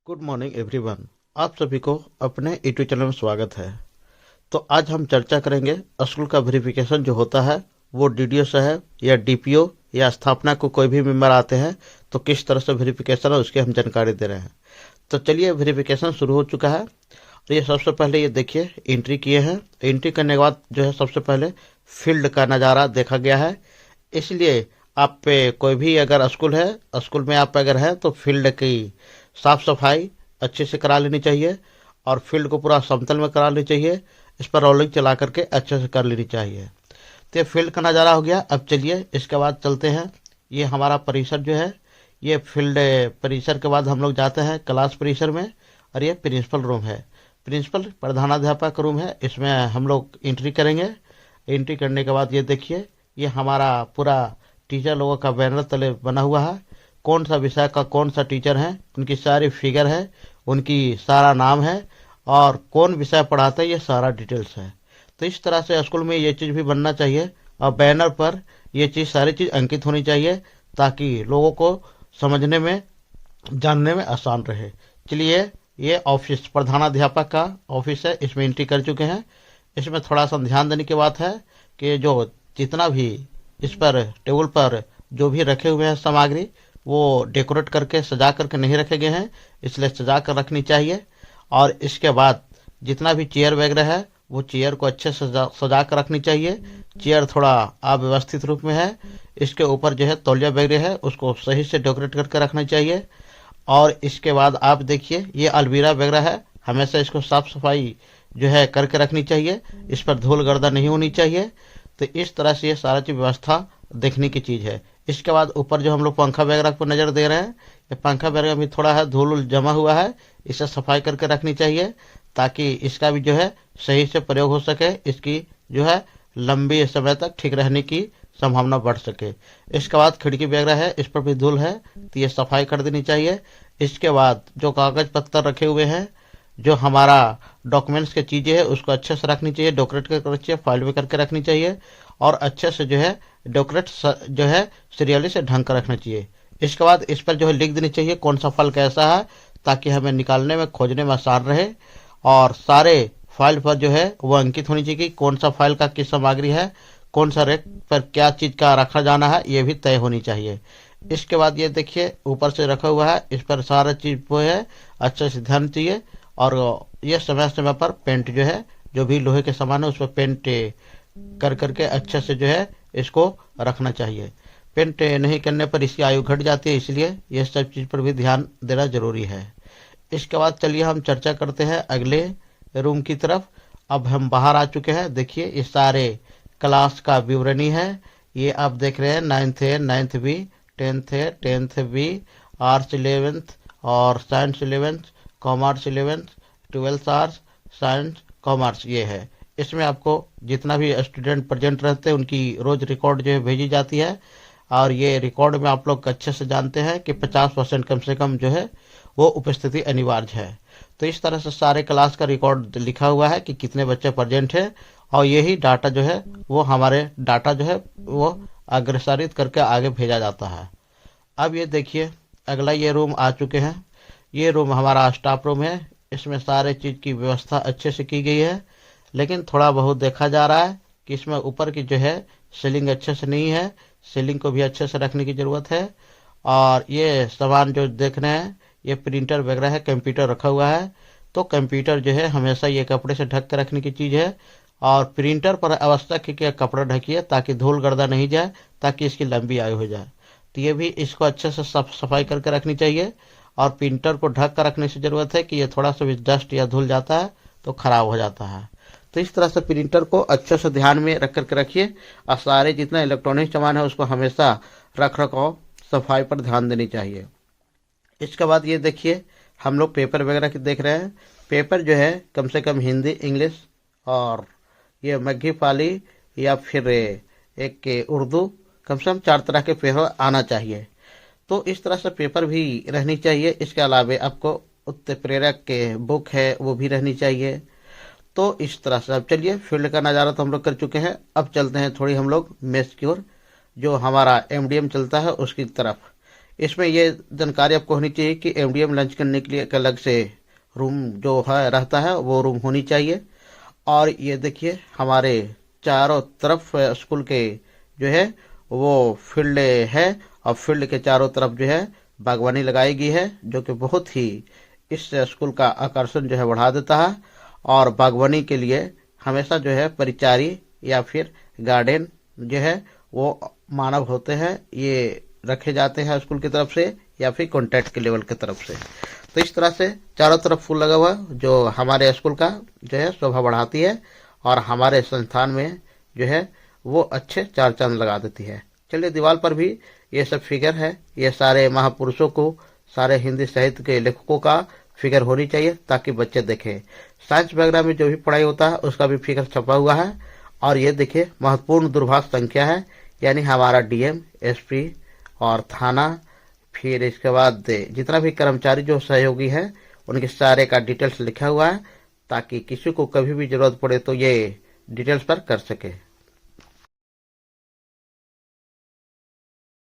Good morning everyone. आप सभी को अपने यूट्यूब चैनल में स्वागत है। तो आज हम चर्चा करेंगे स्कूल का वेरिफिकेशन जो होता है वो डीडीओ साहब या डीपीओ या स्थापना को कोई भी मेंबर आते हैं तो किस तरह से वेरिफिकेशन है उसकी हम जानकारी दे रहे हैं। तो चलिए, वेरिफिकेशन शुरू हो चुका है। और ये सबसे पहले ये देखिए एंट्री किए हैं। एंट्री करने के बाद जो है सबसे पहले फील्ड का नज़ारा देखा गया है। इसलिए आप पे कोई भी अगर स्कूल में आप अगर हैं तो फील्ड की साफ सफाई अच्छे से करा लेनी चाहिए और फील्ड को पूरा समतल में करा लेनी चाहिए। इस पर रोलिंग चला करके अच्छे से कर लेनी चाहिए। तो ये फील्ड का नज़ारा हो गया। अब चलिए इसके बाद चलते हैं। ये हमारा परिसर जो है, ये फील्ड परिसर के बाद हम लोग जाते हैं क्लास परिसर में। और ये प्रिंसिपल रूम है, प्रिंसिपल प्रधानाध्यापक रूम है। इसमें हम लोग एंट्री करेंगे। एंट्री करने के बाद ये देखिए, ये हमारा पूरा टीचर लोगों का बैनर तले बना हुआ है। कौन सा विषय का कौन सा टीचर है, उनकी सारी फिगर है, उनकी सारा नाम है और कौन विषय पढ़ाता है, ये सारा डिटेल्स है। तो इस तरह से स्कूल में ये चीज़ भी बनना चाहिए और बैनर पर ये चीज़ सारी चीज़ अंकित होनी चाहिए ताकि लोगों को समझने में जानने में आसान रहे। चलिए, ये ऑफिस प्रधानाध्यापक का ऑफिस है, इसमें एंट्री कर चुके हैं। इसमें थोड़ा सा ध्यान देने की बात है कि जो जितना भी इस पर टेबल पर जो भी रखे हुए हैं सामग्री वो डेकोरेट करके सजा करके नहीं रखे गए हैं, इसलिए सजा कर रखनी चाहिए। और इसके बाद जितना भी चेयर वगैरह है वो चेयर को अच्छे से सजा कर रखनी चाहिए। चेयर थोड़ा अव्यवस्थित रूप में है, इसके ऊपर जो है तौलिया वगैरह है उसको सही से डेकोरेट करके रखना चाहिए। और इसके बाद आप देखिए, ये अलमीरा वगैरह है, हमेशा इसको साफ सफाई जो है करके रखनी चाहिए। इस पर धूल गर्दा नहीं होनी चाहिए। तो इस तरह से ये सारा चीज व्यवस्था देखने की चीज है। इसके बाद ऊपर जो हम लोग पंखा वगैरह पर नजर दे रहे हैं, ये पंखा वगैरह भी थोड़ा है धूल जमा हुआ है, इसे सफाई करके रखनी चाहिए ताकि इसका भी जो है सही से प्रयोग हो सके, इसकी जो है लंबी समय तक ठीक रहने की संभावना बढ़ सके। इसके बाद खिड़की वगैरह है, इस पर भी धूल है तो ये सफाई कर देनी चाहिए। इसके बाद जो कागज पत्तर रखे हुए हैं, जो हमारा डॉक्यूमेंट्स की चीज़ें हैं उसको अच्छे से रखनी चाहिए, डेकोरेट करके रखनी चाहिए, फाइल में करके रखनी चाहिए और अच्छे से जो है डेकोरेट जो है सीरियली से ढंग कर रखना चाहिए। इसके बाद इस पर जो है लिख देनी चाहिए कौन सा फल कैसा है ताकि हमें निकालने में खोजने में आसान रहे। और सारे फाइल पर जो है वो अंकित होनी चाहिए कि कौन सा फाइल का किस सामग्री है, कौन सा रेक पर क्या चीज़ का रखा जाना है, ये भी तय होनी चाहिए। इसके बाद ये देखिए ऊपर से रखा हुआ है, इस पर सारा चीज़ वो है अच्छे से ध्यान चाहिए। और ये समय समय पर पेंट जो है, जो भी लोहे के सामान है उस पर पेंट कर करके अच्छे से जो है इसको रखना चाहिए। पेंट नहीं करने पर इसकी आयु घट जाती है, इसलिए ये सब चीज़ पर भी ध्यान देना जरूरी है। इसके बाद चलिए हम चर्चा करते हैं अगले रूम की तरफ। अब हम बाहर आ चुके हैं। देखिए ये सारे क्लास का विवरणी है। ये आप देख रहे हैं 9th ए, 9th बी, 10th ए, 10th बी, आर्ट्स 11th और science 11th, commerce 11th, 12th arts, science, commerce ये है। इसमें आपको जितना भी स्टूडेंट प्रेजेंट रहते हैं उनकी रोज रिकॉर्ड जो है भेजी जाती है। और ये रिकॉर्ड में आप लोग अच्छे से जानते हैं कि 50% कम से कम जो है वो उपस्थिति अनिवार्य है। तो इस तरह से सारे क्लास का रिकॉर्ड लिखा हुआ है कि कितने बच्चे प्रेजेंट हैं और यही डाटा जो है वो हमारे डाटा जो है वो अग्रसारित करके आगे भेजा जाता है। अब ये देखिए अगला ये रूम आ चुके हैं। ये रूम हमारा स्टाफ रूम है। इसमें सारे चीज़ की व्यवस्था अच्छे से की गई है, लेकिन थोड़ा बहुत देखा जा रहा है कि इसमें ऊपर की जो है सीलिंग अच्छे से नहीं है। सीलिंग को भी अच्छे से रखने की ज़रूरत है। और ये सामान जो देख रहे हैं ये प्रिंटर वगैरह है, कंप्यूटर रखा हुआ है। तो कंप्यूटर जो है हमेशा ये कपड़े से ढक कर रखने की चीज़ है। और प्रिंटर पर आवश्यक है कि कपड़ा ढकिए ताकि धूल गर्दा नहीं जाए, ताकि इसकी लंबी आयु हो जाए। तो ये भी इसको अच्छे से सफाई करके रखनी चाहिए। और प्रिंटर को ढक कर रखने से ज़रूरत है कि ये थोड़ा सा भी डस्ट या धूल जाता है तो ख़राब हो जाता है। तो इस तरह से प्रिंटर को अच्छे से ध्यान में रख करके रखिए। और सारे जितना इलेक्ट्रॉनिक सामान है उसको हमेशा रख रखाव सफाई पर ध्यान देनी चाहिए। इसके बाद ये देखिए हम लोग पेपर वगैरह की देख रहे हैं। पेपर जो है कम से कम हिंदी, इंग्लिश और ये मगही पाली या फिर एक के उर्दू, कम से कम 4 तरह के पेपर आना चाहिए। तो इस तरह से पेपर भी रहनी चाहिए। इसके अलावा आपको उत्प्रेरक के बुक है वो भी रहनी चाहिए। तो इस तरह से अब चलिए फील्ड का नज़ारा तो हम लोग कर चुके हैं। अब चलते हैं थोड़ी हम लोग मेस की ओर, जो हमारा एमडीएम चलता है उसकी तरफ। इसमें ये जानकारी आपको होनी चाहिए कि एमडीएम लंच करने के लिए एक अलग से रूम जो है रहता है वो रूम होनी चाहिए। और ये देखिए हमारे चारों तरफ स्कूल के जो है वो फील्ड है, और फील्ड के चारों तरफ जो है बागवानी लगाई गई है, जो कि बहुत ही इस स्कूल का आकर्षण जो है बढ़ा देता है। और बागवानी के लिए हमेशा जो है परिचारी या फिर गार्डन जो है वो मानव होते हैं, ये रखे जाते हैं स्कूल की तरफ से या फिर कॉन्ट्रैक्ट के लेवल की तरफ से। तो इस तरह से चारों तरफ फूल लगा हुआ जो हमारे स्कूल का जो है शोभा बढ़ाती है और हमारे संस्थान में जो है वो अच्छे चार चांद लगा देती है। चलिए, दीवार पर भी ये सब फिगर है, ये सारे महापुरुषों को, सारे हिंदी साहित्य के लेखकों का फिगर होनी चाहिए ताकि बच्चे देखें। साइंस वगैरह में जो भी पढ़ाई होता है उसका भी फिगर छपा हुआ है। और ये देखिए महत्वपूर्ण दूरभाष संख्या है, यानी हमारा डीएम, एसपी और थाना, फिर इसके बाद जितना भी कर्मचारी जो सहयोगी है उनके सारे का डिटेल्स लिखा हुआ है, ताकि किसी को कभी भी जरूरत पड़े तो ये डिटेल्स पर कर सके।